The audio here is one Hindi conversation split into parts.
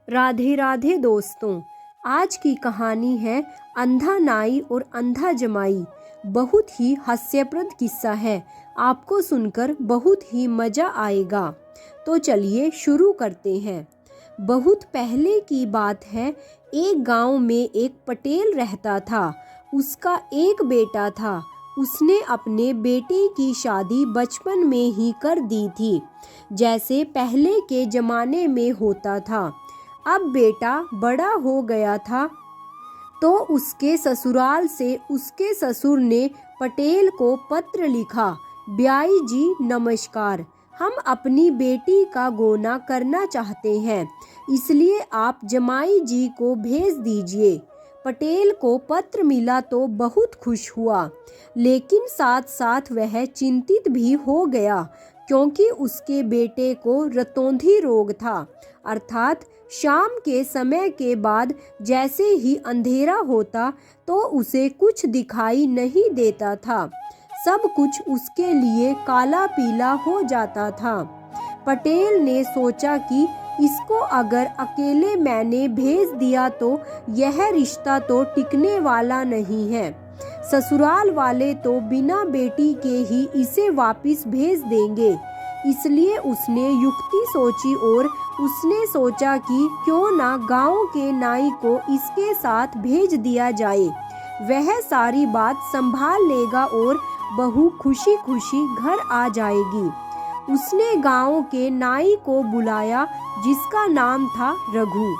राधे राधे दोस्तों। आज की कहानी है अंधा नाई और अंधा जमाई। बहुत ही हास्यप्रद किस्सा है। आपको सुनकर बहुत ही मज़ा आएगा। तो चलिए शुरू करते हैं। बहुत पहले की बात है। एक गांव में एक पटेल रहता था। उसका एक बेटा था। उसने अपने बेटे की शादी बचपन में ही कर दी थी, जैसे पहले के ज़माने में होता था। अब बेटा बड़ा हो गया था तो उसके ससुराल से उसके ससुर ने पटेल को पत्र लिखा, ब्याई जी नमस्कार, हम अपनी बेटी का गोना करना चाहते हैं, इसलिए आप जमाई जी को भेज दीजिए। पटेल को पत्र मिला तो बहुत खुश हुआ, लेकिन साथ साथ वह चिंतित भी हो गया, क्योंकि उसके बेटे को रतौंधी रोग था, अर्थात शाम के समय के बाद जैसे ही अंधेरा होता तो उसे कुछ दिखाई नहीं देता था। सब कुछ उसके लिए काला पीला हो जाता था। पटेल ने सोचा कि इसको अगर अकेले मैंने भेज दिया तो यह रिश्ता तो टिकने वाला नहीं है। ससुराल वाले तो बिना बेटी के ही इसे वापस भेज देंगे। इसलिए उसने युक्ति सोची और उसने सोचा कि क्यों ना गांव के नाई को इसके साथ भेज दिया जाए। वह सारी बात संभाल लेगा और बहू खुशी खुशी घर आ जाएगी। उसने गांव के नाई को बुलाया, जिसका नाम था रघु।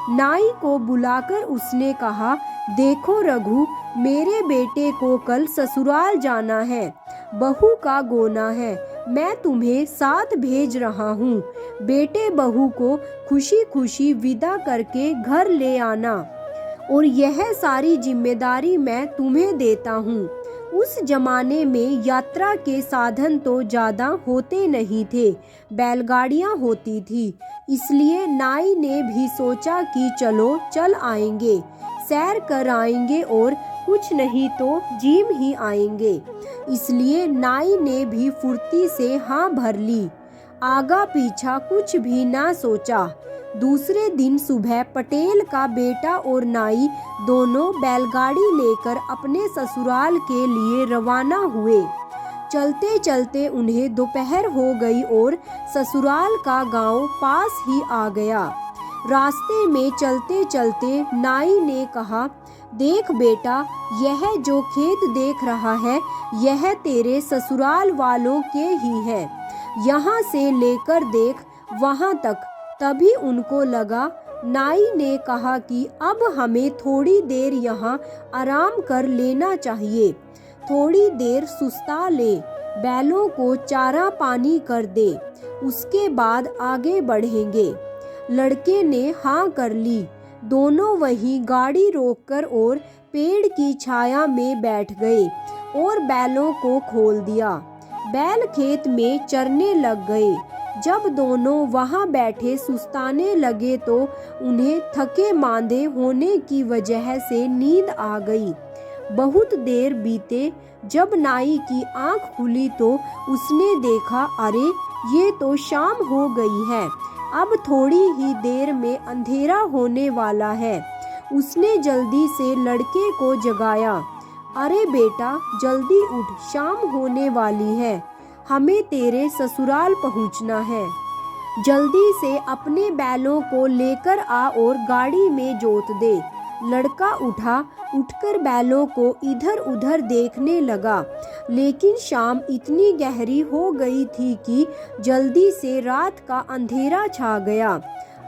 नाई को बुलाकर उसने कहा, देखो रघु, मेरे बेटे को कल ससुराल जाना है, बहू का गोना है, मैं तुम्हें साथ भेज रहा हूँ। बेटे बहू को खुशी खुशी विदा करके घर ले आना, और यह सारी जिम्मेदारी मैं तुम्हें देता हूँ। उस जमाने में यात्रा के साधन तो ज़्यादा होते नहीं थे, बैलगाड़ियाँ होती थी। इसलिए नाई ने भी सोचा कि चलो चल आएंगे, सैर कर आएंगे और कुछ नहीं तो जिम ही आएंगे। इसलिए नाई ने भी फुर्ती से हाँ भर ली, आगा पीछा कुछ भी ना सोचा। दूसरे दिन सुबह पटेल का बेटा और नाई दोनों बैलगाड़ी लेकर अपने ससुराल के लिए रवाना हुए। चलते चलते उन्हें दोपहर हो गई और ससुराल का गांव पास ही आ गया। रास्ते में चलते चलते नाई ने कहा, देख बेटा, यह जो खेत देख रहा है यह तेरे ससुराल वालों के ही है। यहाँ से लेकर देख वहाँ तक। तभी उनको लगा। नाई ने कहा कि अब हमें थोड़ी देर यहाँ आराम कर लेना चाहिए, थोड़ी देर सुस्ता ले, बैलों को चारा पानी कर दे, उसके बाद आगे बढ़ेंगे। लड़के ने हाँ कर ली। दोनों वहीं गाड़ी रोककर और पेड़ की छाया में बैठ गए और बैलों को खोल दिया। बैल खेत में चरने लग गए। जब दोनों वहां बैठे सुस्ताने लगे तो उन्हें थके मांदे होने की वजह से नींद आ गई। बहुत देर बीते, जब नाई की आंख खुली तो उसने देखा, अरे ये तो शाम हो गई है, अब थोड़ी ही देर में अंधेरा होने वाला है। उसने जल्दी से लड़के को जगाया, अरे बेटा जल्दी उठ, शाम होने वाली है, हमें तेरे ससुराल पहुंचना है, जल्दी से अपने बैलों को लेकर आ और गाड़ी में जोत दे। लड़का उठा, उठकर बैलों को इधर उधर देखने लगा, लेकिन शाम इतनी गहरी हो गई थी कि जल्दी से रात का अंधेरा छा गया।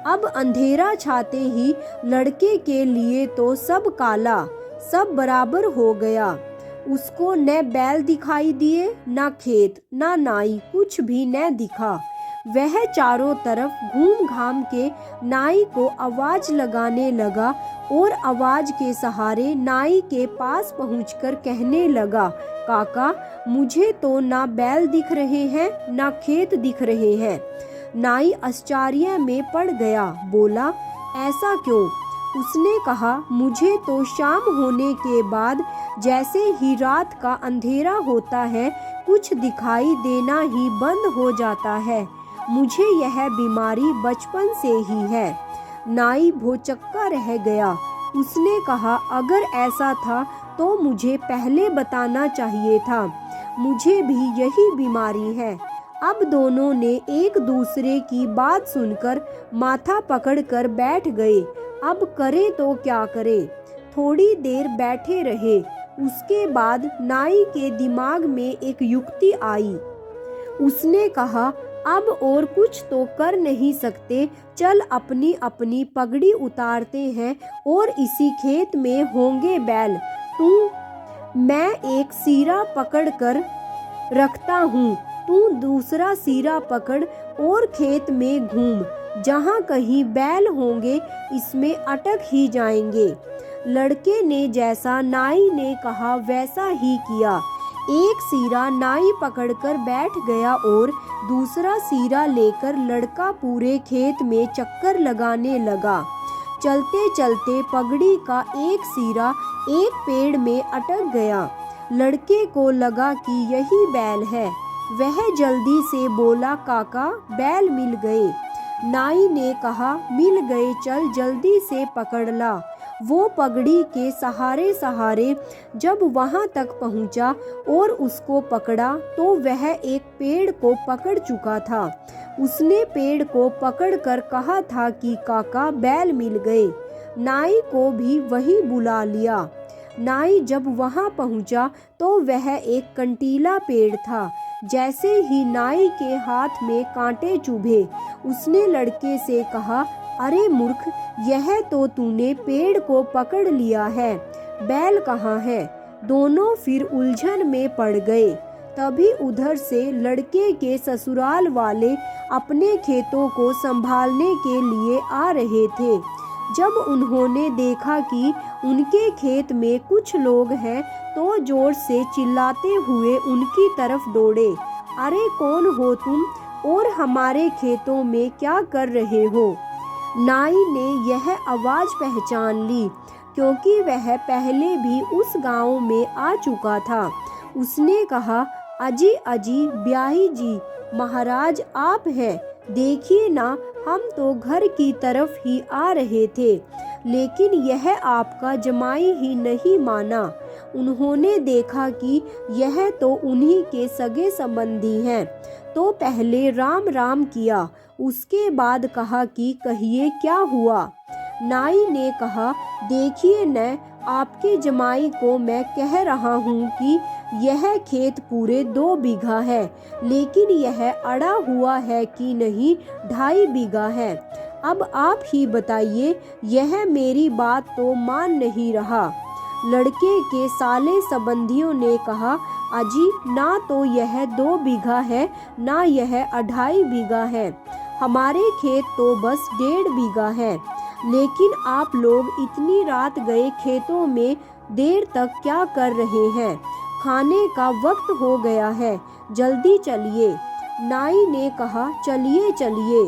अब अंधेरा छाते ही लड़के के लिए तो सब काला, सब बराबर हो गया। उसको न बैल दिखाई दिए, न खेत, न नाई, कुछ भी न दिखा। वह चारों तरफ घूम घाम के नाई को आवाज लगाने लगा और आवाज के सहारे नाई के पास पहुंचकर कहने लगा, काका, मुझे तो ना बैल दिख रहे हैं, ना खेत दिख रहे हैं। नाई आश्चर्य में पड़ गया, बोला, ऐसा क्यों? उसने कहा, मुझे तो शाम होने के बाद जैसे ही रात का अंधेरा होता है कुछ दिखाई देना ही बंद हो जाता है। मुझे यह बीमारी बचपन से ही है। नाई भौचक्का रह गया। उसने कहा, अगर ऐसा था तो मुझे पहले बताना चाहिए था, मुझे भी यही बीमारी है। अब दोनों ने एक दूसरे की बात सुनकर माथा पकड़कर बैठ गए। अब करे तो क्या करे। थोड़ी देर बैठे रहे। उसके बाद नाई के दिमाग में एक युक्ति आई। उसने कहा, अब और कुछ तो कर नहीं सकते, चल अपनी अपनी पगड़ी उतारते हैं और इसी खेत में होंगे बैल। मैं एक सिरा पकड़ कर रखता हूँ, तू दूसरा सिरा पकड़ और खेत में घूम, जहाँ कहीं बैल होंगे इसमें अटक ही जाएंगे। लड़के ने जैसा नाई ने कहा वैसा ही किया। एक सिरा नाई पकड़कर बैठ गया और दूसरा सिरा लेकर लड़का पूरे खेत में चक्कर लगाने लगा। चलते चलते पगड़ी का एक सिरा एक पेड़ में अटक गया। लड़के को लगा कि यही बैल है। वह जल्दी से बोला, काका बैल मिल गए। नाई ने कहा, मिल गए, चल जल्दी से पकड़ ला। वो पगड़ी के सहारे सहारे जब वहां तक पहुंचा और उसको पकड़ा तो वह एक पेड़ को पकड़ चुका था। उसने पेड़ को पकड़कर कहा था कि काका बैल मिल गए। नाई को भी वही बुला लिया। नाई जब वहां पहुंचा तो वह एक कंटीला पेड़ था। जैसे ही नाई के हाथ में कांटे चुभे, उसने लड़के से कहा, अरे मूर्ख, यह तो तूने पेड़ को पकड़ लिया है, बैल कहाँ है। दोनों फिर उलझन में पड़ गए। तभी उधर से लड़के के ससुराल वाले अपने खेतों को संभालने के लिए आ रहे थे। जब उन्होंने देखा कि उनके खेत में कुछ लोग हैं तो जोर से चिल्लाते हुए उनकी तरफ दौड़े। अरे कौन हो तुम और हमारे खेतों में क्या कर रहे हो। नाई ने यह आवाज़ पहचान ली क्योंकि वह पहले भी उस गांव में आ चुका था। उसने कहा, अजी अजी ब्याही जी, महाराज आप हैं, देखिए ना, हम तो घर की तरफ ही आ रहे थे, लेकिन यह आपका जमाई ही नहीं माना। उन्होंने देखा कि यह तो उन्हीं के सगे संबंधी हैं, तो पहले राम राम किया, उसके बाद कहा कि कहिए क्या हुआ। नाई ने कहा, देखिए न, आपके जमाई को मैं कह रहा हूँ कि यह खेत पूरे 2 बीघा है, लेकिन यह अड़ा हुआ है कि नहीं 2.5 बीघा है। अब आप ही बताइए, यह मेरी बात तो मान नहीं रहा। लड़के के साले संबंधियों ने कहा, अजी ना तो यह 2 बीघा है, ना यह 2.5 बीघा है, हमारे खेत तो बस 1.5 बीघा है। लेकिन आप लोग इतनी रात गए खेतों में देर तक क्या कर रहे हैं, खाने का वक्त हो गया है, जल्दी चलिए। नाई ने कहा, चलिए चलिए,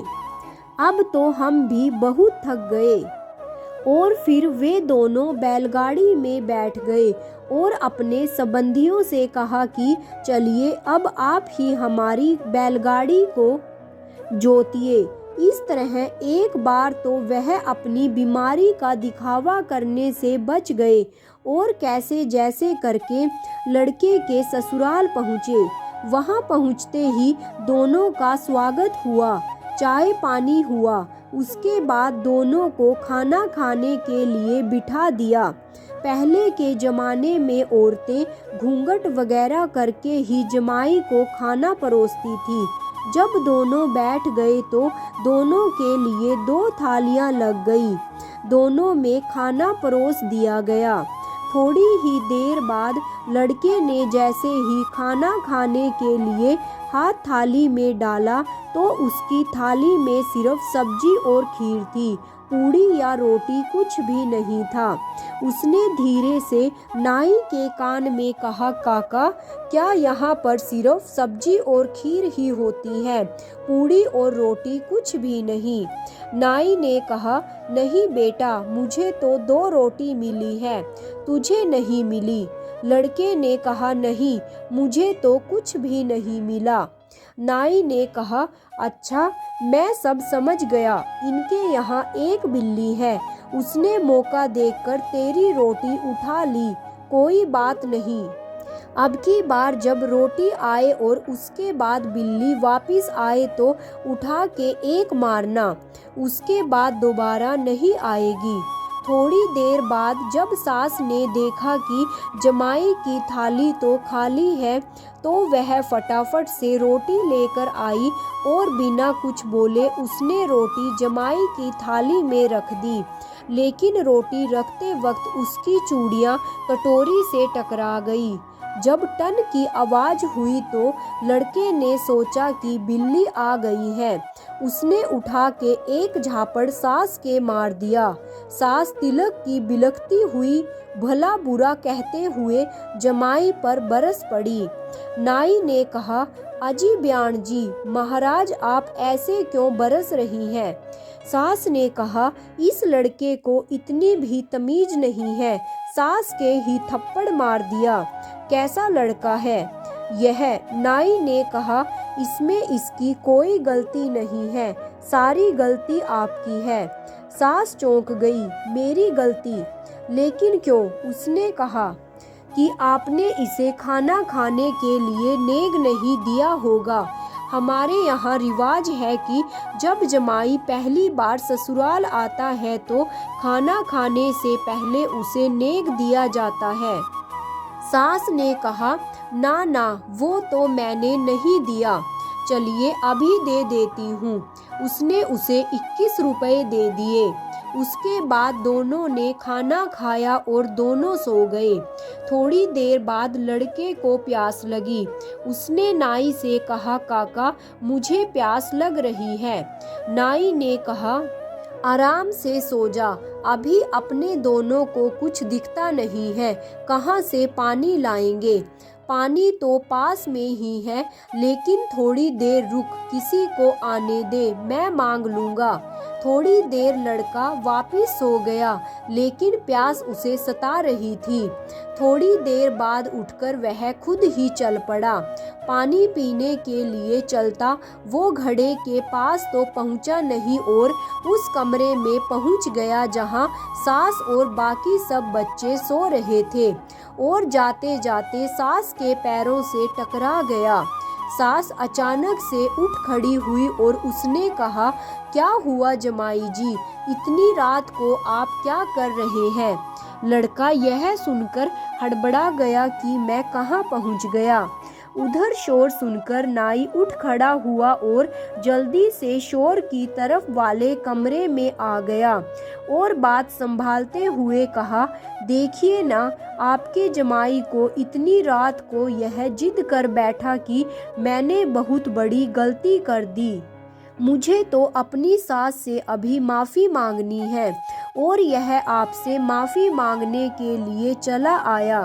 अब तो हम भी बहुत थक गए। और फिर वे दोनों बैलगाड़ी में बैठ गए और अपने संबंधियों से कहा कि चलिए अब आप ही हमारी बैलगाड़ी को जोतिए। इस तरह एक बार तो वह अपनी बीमारी का दिखावा करने से बच गए और कैसे जैसे करके लड़के के ससुराल पहुँचे। वहाँ पहुँचते ही दोनों का स्वागत हुआ, चाय पानी हुआ। उसके बाद दोनों को खाना खाने के लिए बिठा दिया। पहले के ज़माने में औरतें घूंघट वगैरह करके ही जमाई को खाना परोसती थी। जब दोनों बैठ गए तो दोनों के लिए 2 थालियां लग गई। दोनों में खाना परोस दिया गया। थोड़ी ही देर बाद लड़के ने जैसे ही खाना खाने के लिए हाथ थाली में डाला तो उसकी थाली में सिर्फ सब्जी और खीर थी, पूड़ी या रोटी कुछ भी नहीं था। उसने धीरे से नाई के कान में कहा, काका क्या यहाँ पर सिर्फ सब्जी और खीर ही होती है, पूड़ी और रोटी कुछ भी नहीं। नाई ने कहा, नहीं बेटा, मुझे तो 2 रोटी मिली है, तुझे नहीं मिली। लड़के ने कहा, नहीं, मुझे तो कुछ भी नहीं मिला। नाई ने कहा, अच्छा मैं सब समझ गया, इनके यहाँ एक बिल्ली है, उसने मौका देखकर तेरी रोटी उठा ली, कोई बात नहीं। अब की बार जब रोटी आए और उसके बाद बिल्ली वापस आए तो उठा के एक मारना, उसके बाद दोबारा नहीं आएगी। थोड़ी देर बाद जब सास ने देखा कि जमाई की थाली तो खाली है, तो वह फटाफट से रोटी लेकर आई और बिना कुछ बोले उसने रोटी जमाई की थाली में रख दी। लेकिन रोटी रखते वक्त उसकी चूड़ियाँ कटोरी से टकरा गई। जब टन की आवाज़ हुई तो लड़के ने सोचा कि बिल्ली आ गई है। उसने उठा के एक झापड़ सास के मार दिया। सास तिलक की बिलखती हुई भला बुरा कहते हुए जमाई पर बरस पड़ी। नाई ने कहा, अजी ब्याण जी, महाराज आप ऐसे क्यों बरस रही हैं? सास ने कहा, इस लड़के को इतनी भी तमीज नहीं है, सास के ही थप्पड़ मार दिया। कैसा लड़का है यह? नाई ने कहा, इसमें इसकी कोई गलती नहीं है, सारी गलती आपकी है। सास चौंक गई, मेरी गलती? लेकिन क्यों? उसने कहा कि आपने इसे खाना खाने के लिए नेग नहीं दिया होगा। हमारे यहाँ रिवाज है कि जब जमाई पहली बार ससुराल आता है तो खाना खाने से पहले उसे नेग दिया जाता है। सास ने कहा, ना ना, वो तो मैंने नहीं दिया, चलिए अभी दे देती हूँ। उसने उसे 21 रुपए दे दिए। उसके बाद दोनों ने खाना खाया और दोनों सो गए। थोड़ी देर बाद लड़के को प्यास लगी। उसने नाई से कहा, काका मुझे प्यास लग रही है। नाई ने कहा, आराम से सो जा, अभी अपने दोनों को कुछ दिखता नहीं है, कहाँ से पानी लाएंगे? पानी तो पास में ही है, लेकिन थोड़ी देर रुक, किसी को आने दे, मैं मांग लूँगा। थोड़ी देर लड़का वापस सो गया, लेकिन प्यास उसे सता रही थी। थोड़ी देर बाद उठकर वह खुद ही चल पड़ा। पानी पीने के लिए चलता वो घड़े के पास तो पहुंचा नहीं और उस कमरे में पहुंच गया जहां सास और बाकी सब बच्चे सो रहे थे, और जाते जाते सास के पैरों से टकरा गया। सास अचानक से उठ खड़ी हुई और उसने कहा, क्या हुआ जमाई जी, इतनी रात को आप क्या कर रहे हैं? लड़का यह सुनकर हड़बड़ा गया कि मैं कहाँ पहुँच गया। उधर शोर सुनकर नाई उठ खड़ा हुआ और जल्दी से शोर की तरफ वाले कमरे में आ गया और बात संभालते हुए कहा, देखिए ना, आपके जमाई को इतनी रात को यह जिद कर बैठा कि मैंने बहुत बड़ी गलती कर दी। मुझे तो अपनी सास से अभी माफ़ी मांगनी है और यह आपसे माफ़ी मांगने के लिए चला आया।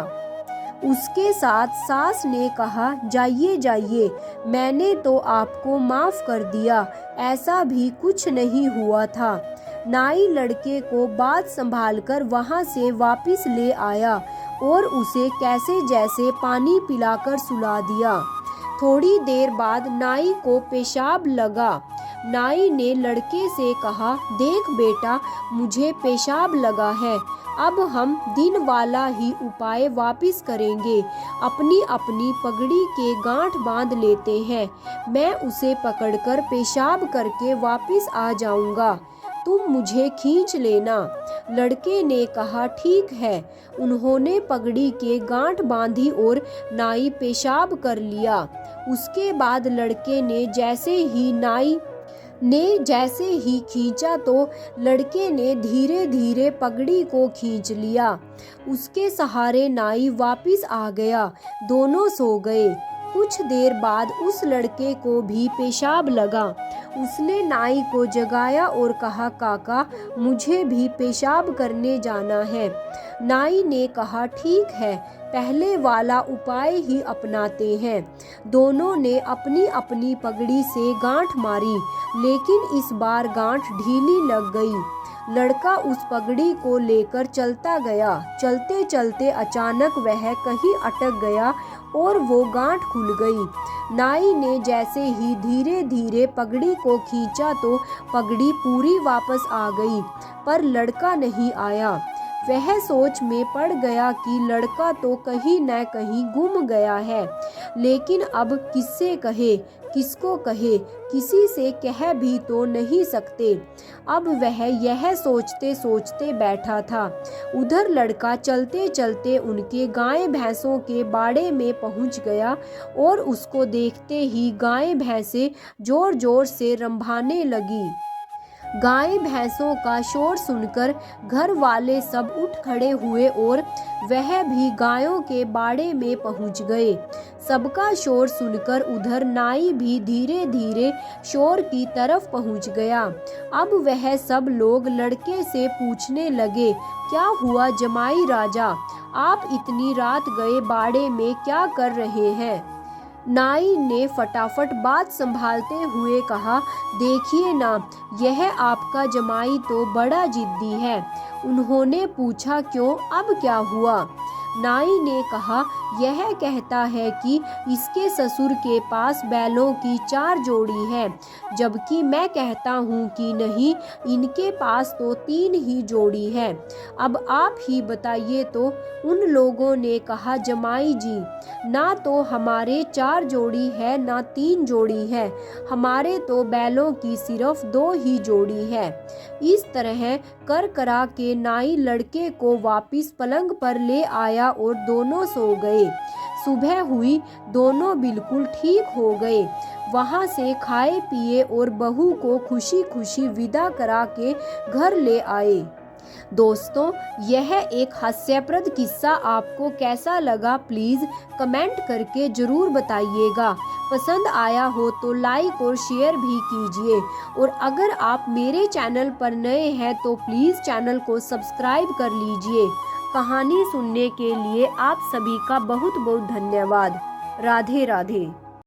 उसके साथ सास ने कहा, जाइए जाइए, मैंने तो आपको माफ़ कर दिया, ऐसा भी कुछ नहीं हुआ था। नाई लड़के को बात संभालकर वहाँ से वापस ले आया और उसे कैसे जैसे पानी पिलाकर सुला दिया। थोड़ी देर बाद नाई को पेशाब लगा। नाई ने लड़के से कहा, देख बेटा, मुझे पेशाब लगा है, अब हम दिन वाला ही उपाय वापिस करेंगे। अपनी अपनी पगड़ी के गांठ बांध लेते हैं, मैं उसे पकड़कर पेशाब करके वापिस आ जाऊंगा, तुम मुझे खींच लेना। लड़के ने कहा, ठीक है। उन्होंने पगड़ी के गांठ बांधी और नाई पेशाब कर लिया। उसके बाद लड़के ने जैसे ही खींचा तो लड़के ने धीरे धीरे पगड़ी को खींच लिया। उसके सहारे नाई वापस आ गया। दोनों सो गए। कुछ देर बाद उस लड़के को भी पेशाब लगा। उसने नाई को जगाया और कहा, काका मुझे भी पेशाब करने जाना है। नाई ने कहा, ठीक है, पहले वाला उपाय ही अपनाते हैं। दोनों ने अपनी अपनी पगड़ी से गांठ मारी, लेकिन इस बार गांठ ढीली लग गई। लड़का उस पगड़ी को लेकर चलता गया। चलते चलते अचानक वह कहीं अटक गया और वो गांठ खुल गई। नाई ने जैसे ही धीरे धीरे पगड़ी को खींचा तो पगड़ी पूरी वापस आ गई, पर लड़का नहीं आया। वह सोच में पड़ गया कि लड़का तो कहीं न कहीं गुम गया है, लेकिन अब किससे कहे, किसको कहे, किसी से कह भी तो नहीं सकते। अब वह यह सोचते सोचते बैठा था। उधर लड़का चलते चलते उनके गाय भैंसों के बाड़े में पहुंच गया और उसको देखते ही गाय भैंसें जोर जोर से रंभाने लगी। गाय भैंसों का शोर सुनकर घर वाले सब उठ खड़े हुए और वह भी गायों के बाड़े में पहुंच गए। सबका शोर सुनकर उधर नाई भी धीरे धीरे शोर की तरफ पहुंच गया। अब वह सब लोग लड़के से पूछने लगे, क्या हुआ जमाई राजा, आप इतनी रात गए बाड़े में क्या कर रहे हैं? नाई ने फटाफट बात संभालते हुए कहा, देखिए ना, यह आपका जमाई तो बड़ा जिद्दी है। उन्होंने पूछा, क्यों, अब क्या हुआ? नाई ने कहा, यह कहता है कि इसके ससुर के पास बैलों की 4 जोड़ी है, जबकि मैं कहता हूँ कि नहीं, इनके पास तो 3 ही जोड़ी है। अब आप ही बताइए तो। उन लोगों ने कहा, जमाई जी, ना तो हमारे 4 जोड़ी है ना 3 जोड़ी है, हमारे तो बैलों की सिर्फ 2 ही जोड़ी है। इस तरह कर करा के नाई लड़के को वापिस पलंग पर ले आया और दोनों सो गए। सुबह हुई, दोनों बिल्कुल ठीक हो गए। वहां से खाए पिए और बहू को खुशी खुशी विदा करा के घर ले आए। दोस्तों, यह एक हास्यप्रद किस्सा आपको कैसा लगा, प्लीज़ कमेंट करके ज़रूर बताइएगा। पसंद आया हो तो लाइक और शेयर भी कीजिए, और अगर आप मेरे चैनल पर नए हैं तो प्लीज़ चैनल को सब्सक्राइब कर लीजिए। कहानी सुनने के लिए आप सभी का बहुत बहुत धन्यवाद। राधे राधे।